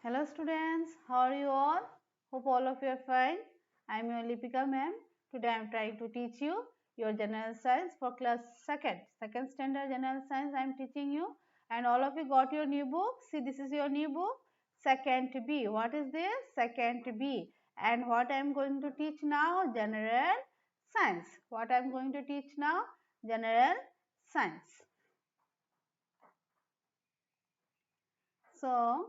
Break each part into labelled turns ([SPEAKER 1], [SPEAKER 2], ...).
[SPEAKER 1] Hello students, how are you all? Hope all of you are fine. I am your Lipika ma'am. Today I am trying to teach you your general science for class second standard general science I am teaching you, and all of you got your new book. See, this is your new book, second B. What is this? Second B. And what I am going to teach now? General science. What I am going to teach now? General science. So,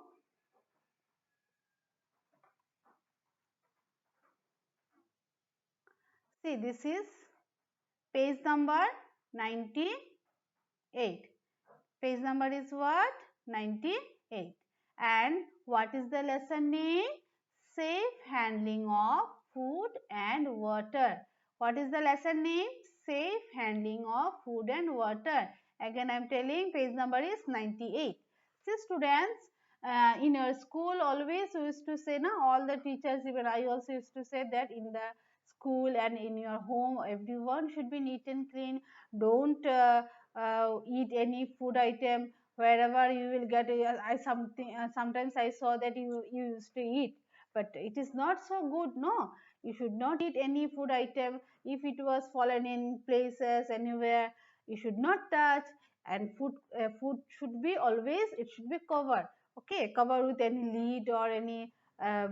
[SPEAKER 1] see, this is page number 98. Page number is what? 98. And what is the lesson name? Safe handling of food and water. What is the lesson name? Safe handling of food and water. Again I am telling, page number is 98. See students, in your school always we used to say, all the teachers, even I also used to say that in the school and in your home everyone should be neat and clean. Don't eat any food item wherever you will get. Sometimes I saw that you used to eat, but it is not so good. No, you should not eat any food item. If it was fallen in places anywhere, you should not touch. And food should be always, it should be covered. Okay, covered with any lid or any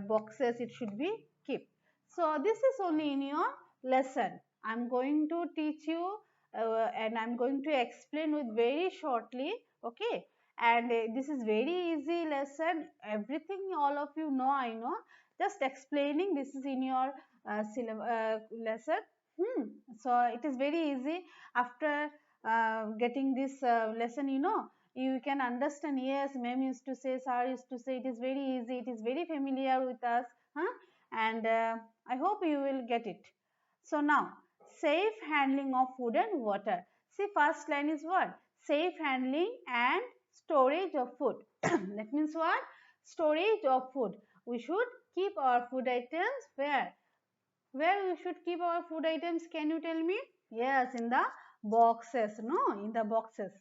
[SPEAKER 1] boxes, it should be kept. So this is only in your lesson. I'm going to teach you and I'm going to explain with very shortly. Okay, and this is very easy lesson. Everything all of you know, I know. Just explaining, this is in your lesson. So it is very easy. After getting this lesson, you can understand. Yes, ma'am used to say, sir used to say. It is very easy. It is very familiar with us. And I hope you will get it. So now, safe handling of food and water. See, first line is what? Safe handling and storage of food. That means what? Storage of food. We should keep our food items where? Where we should keep our food items? Can you tell me? Yes, in the boxes. No, in the boxes.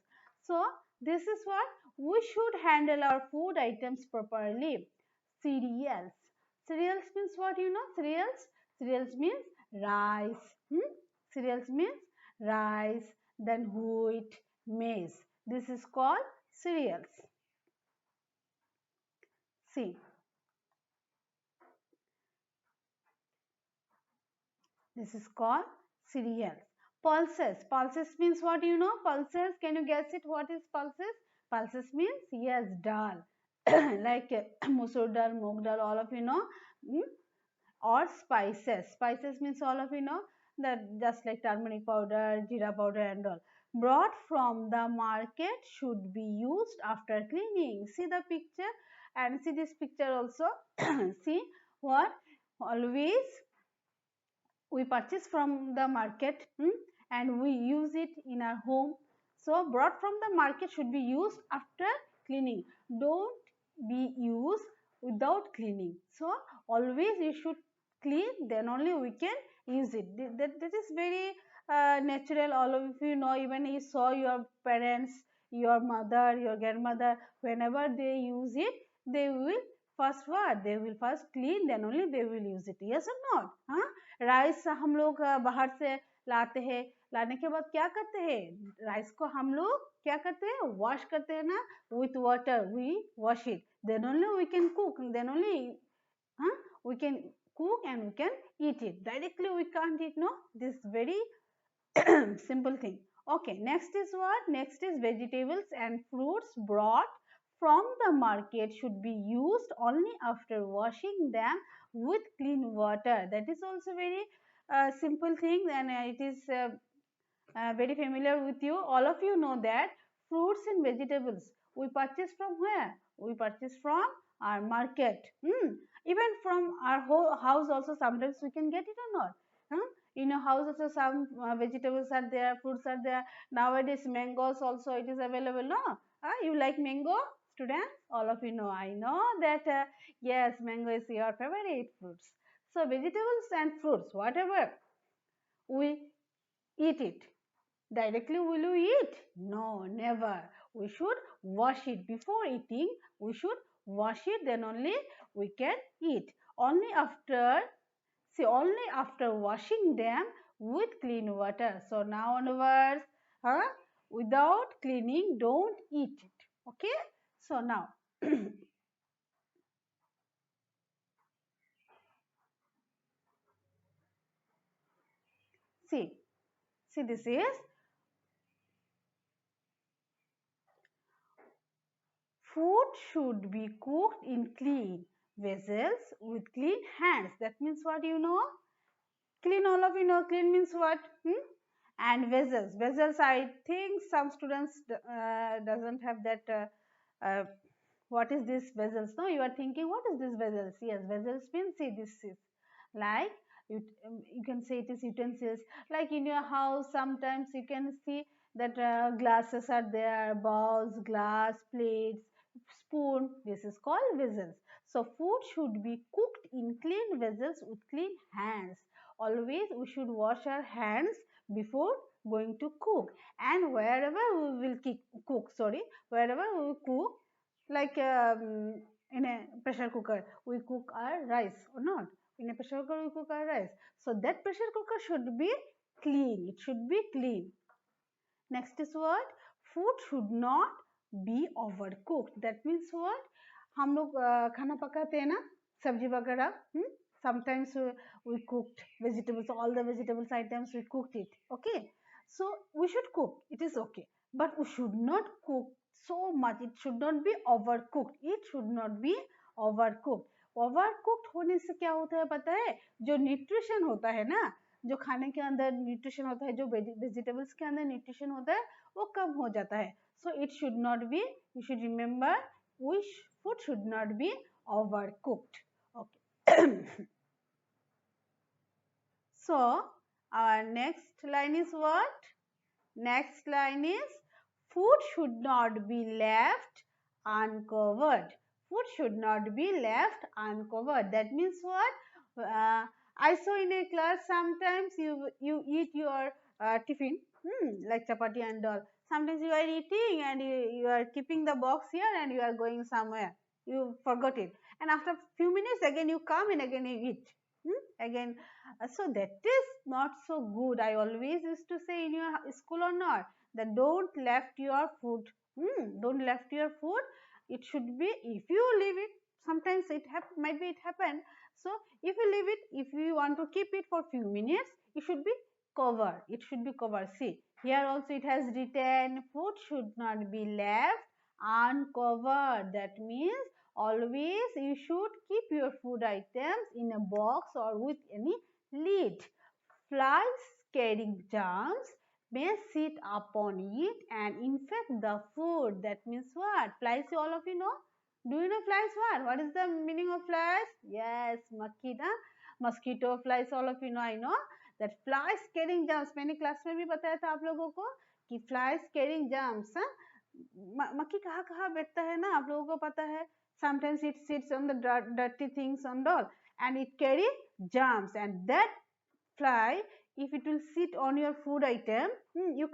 [SPEAKER 1] So, this is what? We should handle our food items properly. Cereals. Cereals means what, Cereals? Cereals means rice. Cereals means rice, then wheat, maize. This is called cereals. See, this is called cereals. Pulses. Pulses means what, Pulses. Can you guess it? What is pulses? Pulses means, yes, dal. Like musur dal, moong dal, all of you know. Hmm? Or spices. Spices means all of you know that, just like turmeric powder, jeera powder and all. Brought from the market should be used after cleaning. See the picture and see this picture also. See what? Always we purchase from the market, and we use it in our home. So brought from the market should be used after cleaning. Don't be used without cleaning. So always you should clean, then only we can use it. That is very natural. All of you know, even you saw your parents, your mother, your grandmother, whenever they use it, they will first what? They will first clean, then only they will use it. Yes or not? Rice हम लोग बाहर से लाते हैं, लाने के बाद क्या करते हैं? राइस को हम लोग क्या करते हैं? वॉश करते हैं ना, with water we wash it, then only we can cook, then only we can cook and we can eat it. Directly we can't eat, no. This very simple thing. Okay, next is what? Next is vegetables and fruits brought from the market should be used only after washing them with clean water. That is also very simple thing, and it is very familiar with you. All of you know that fruits and vegetables we purchase from where? We purchase from our market. Even from our whole house also sometimes we can get it or not. In your house also some vegetables are there, fruits are there. Nowadays mangoes also it is available, no? You like mango, students? All of you know, I know that yes, mango is your favorite fruits. So vegetables and fruits, whatever we eat it, directly will we eat? No, never. We should wash it before eating. We should wash it, then only we can eat. Only after, see, only after washing them with clean water. So now onwards, without cleaning, don't eat it. Okay. So now, see, see, this is food should be cooked in clean vessels with clean hands. That means what, you know? Clean, all of you know, clean means what? And vessels. Vessels, I think some students doesn't have that. What is this vessels? No, you are thinking, what is this vessels? Yes, vessels means, see, this is like, you can say it is utensils. Like in your house, sometimes you can see that glasses are there, bowls, glass, plates, spoon. This is called vessels. So food should be cooked in clean vessels with clean hands. Always we should wash our hands before going to cook. And wherever we will cook, sorry, wherever we will cook, like in a pressure cooker, we cook our rice or not. In a pressure cooker, we cook our rice. So that pressure cooker should be clean. It should be clean. Next is what? Food should not be overcooked. That means what? हम लोग खाना पकाते हैं ना, सब्जी वगैरह, sometimes we cooked vegetables, all the vegetables items we cooked it. Okay, so we should cook, it is okay, but we should not cook so much. It should not be overcooked. It should not be overcooked. ओवरकुक्ड होने से क्या होता है पता है? जो nutrition होता है ना, जो खाने के अंदर न्यूट्रिशन होता है, जो वेजिटेबल्स के अंदर न्यूट्रिशन होता है, वो कम हो जाता है. So it should not be, you should remember, food should not be overcooked. Okay. So our next line is what? Next line is food should not be left uncovered. Food should not be left uncovered. That means what? I saw in a class sometimes you eat your tiffin, like chapati and all. Sometimes you are eating and you are keeping the box here and you are going somewhere. You forgot it, and after few minutes again you come and again you eat. Again, so that is not so good. I always used to say in your school or not, that don't left your food. Don't left your food. It should be, if you leave it, sometimes it might be it happen. So if you leave it, if you want to keep it for few minutes, it should be covered. It should be covered. See, here also it has written food should not be left uncovered. That means always you should keep your food items in a box or with any lid. Flies carrying germs may sit upon it and infect the food. That means what? Flies, all of you know? Do you know flies what? What is the meaning of flies? Yes, mosquito. Mosquito, flies, all of you know, I know. That flies carrying germs. मैंने class में भी बताया था आप लोगों को कि flies carrying germs. मक्खी कहाँ कहाँ बैठता है ना, आप लोगों को पता है. Sometimes it sits on the dirty things and all, and it carry germs, and that fly, if it will sit on your food item, you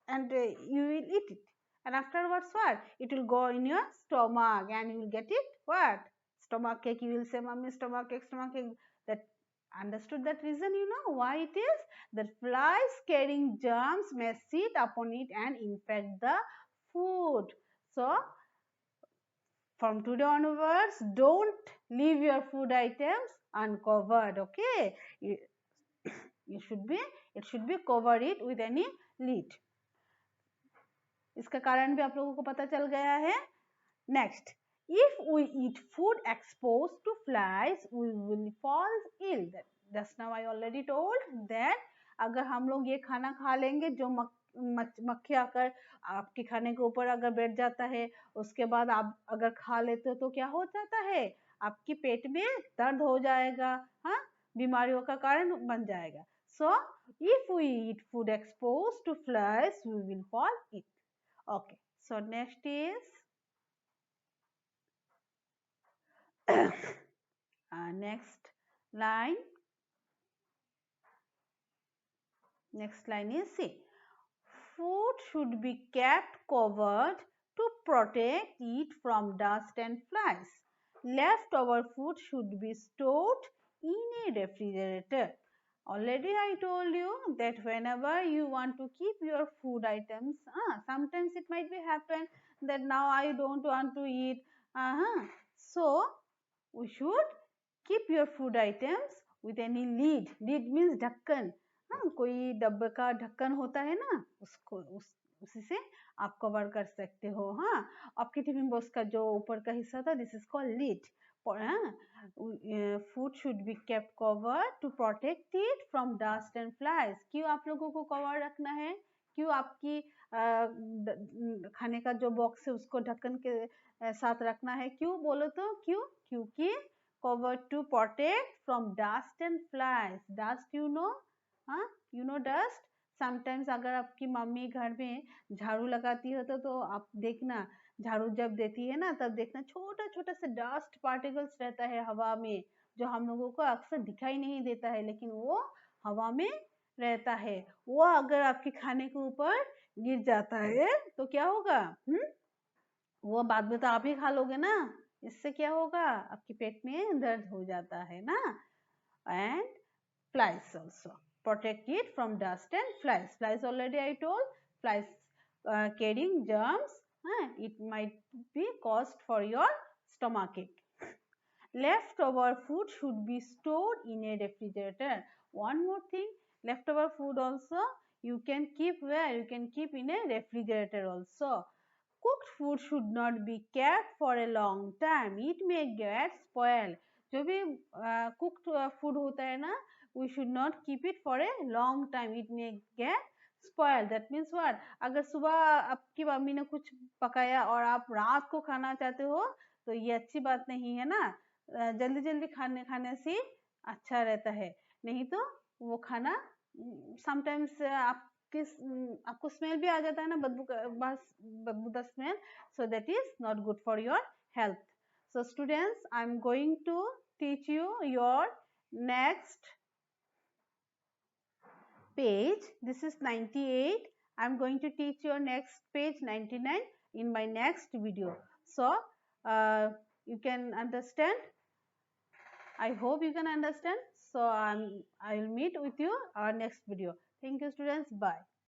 [SPEAKER 1] will eat it, and afterwards what? It will go in your stomach and you will get it what? Stomach ache. You will say, mommy, stomach ache, stomach ache. That, understood that reason? You know why it is? That flies carrying germs may sit upon it and infect the food. So from today onwards, don't leave your food items uncovered. Okay, it should be covered it with any lid. इसका कारण भी आप लोगों को पता चल गया है. Next, if we eat food exposed to flies, we will fall ill. Just now I already told that अगर हम लोग ये खाना खा लेंगे जो मक्खी आकर आपके खाने के ऊपर अगर बैठ जाता है, उसके बाद आप अगर खा लेते हो तो क्या हो जाता है? आपके पेट में दर्द हो जाएगा, हाँ, बीमारियों का कारण बन जाएगा. So if we eat food exposed to flies, we will fall ill. Okay, so next is next line. Next line is, see, food should be kept covered to protect it from dust and flies. Leftover food should be stored in a refrigerator. Already I told you that whenever you want to keep your food items, sometimes it might be happen that now I don't want to eat. So we should keep your food items with any lid. Lid means ढक्कन. कोई डब्बे का ढक्कन होता है ना, उसको उसी से आप कवर कर सकते हो. आपके टिफिन बॉक्स का जो ऊपर का हिस्सा था, this is called lid. Food should be kept cover to protect it from dust and flies. क्यों आप लोगों को कवर रखना है? क्यों आपकी खाने का जो बॉक्स है उसको ढक्कन के साथ रखना है? क्यों बोलो तो? क्यों? क्योंकि cover to protect from dust and flies. Dust you know? You know dust? Sometimes अगर आपकी मम्मी घर में झाड़ू लगाती है तो आप देखना, झाड़ू जब देती है ना तब देखना छोटा छोटा सा डस्ट पार्टिकल्स रहता है हवा में, जो हम लोगों को अक्सर दिखाई नहीं देता है, लेकिन वो हवा में रहता है. वो अगर आपके खाने के ऊपर गिर जाता है तो क्या होगा? वो बाद में तो आप ही खा लोगे ना. इससे क्या होगा? आपके पेट में दर्द हो जाता है ना. And flies also, protect it from dust and flies. Flies already I told, flies carrying germs, it might be caused for your stomachache. Leftover food should be stored in a refrigerator. One more thing, leftover food also you can keep where? You can keep in a refrigerator also. Cooked food should not be kept for a long time. It may get spoiled. जो भी cooked food होता है ना, we should not keep it for a long time. It may get spoiled. That means what? अगर सुबह आपकी mummy ने कुछ पकाया और आप रात को खाना चाहते हो तो ये अच्छी बात नहीं है ना. जल्दी जल्दी खाने से अच्छा रहता है, नहीं तो वो खाना समटाइम्स आपको स्मेल भी आ जाता है ना, बदबूदार smell. So that is not good for your health. So students, I am going to teach you your next page. This is 98. I am going to teach your next page 99 in my next video. So you can understand. I hope you can understand. So I will meet with you our next video. Thank you students. Bye.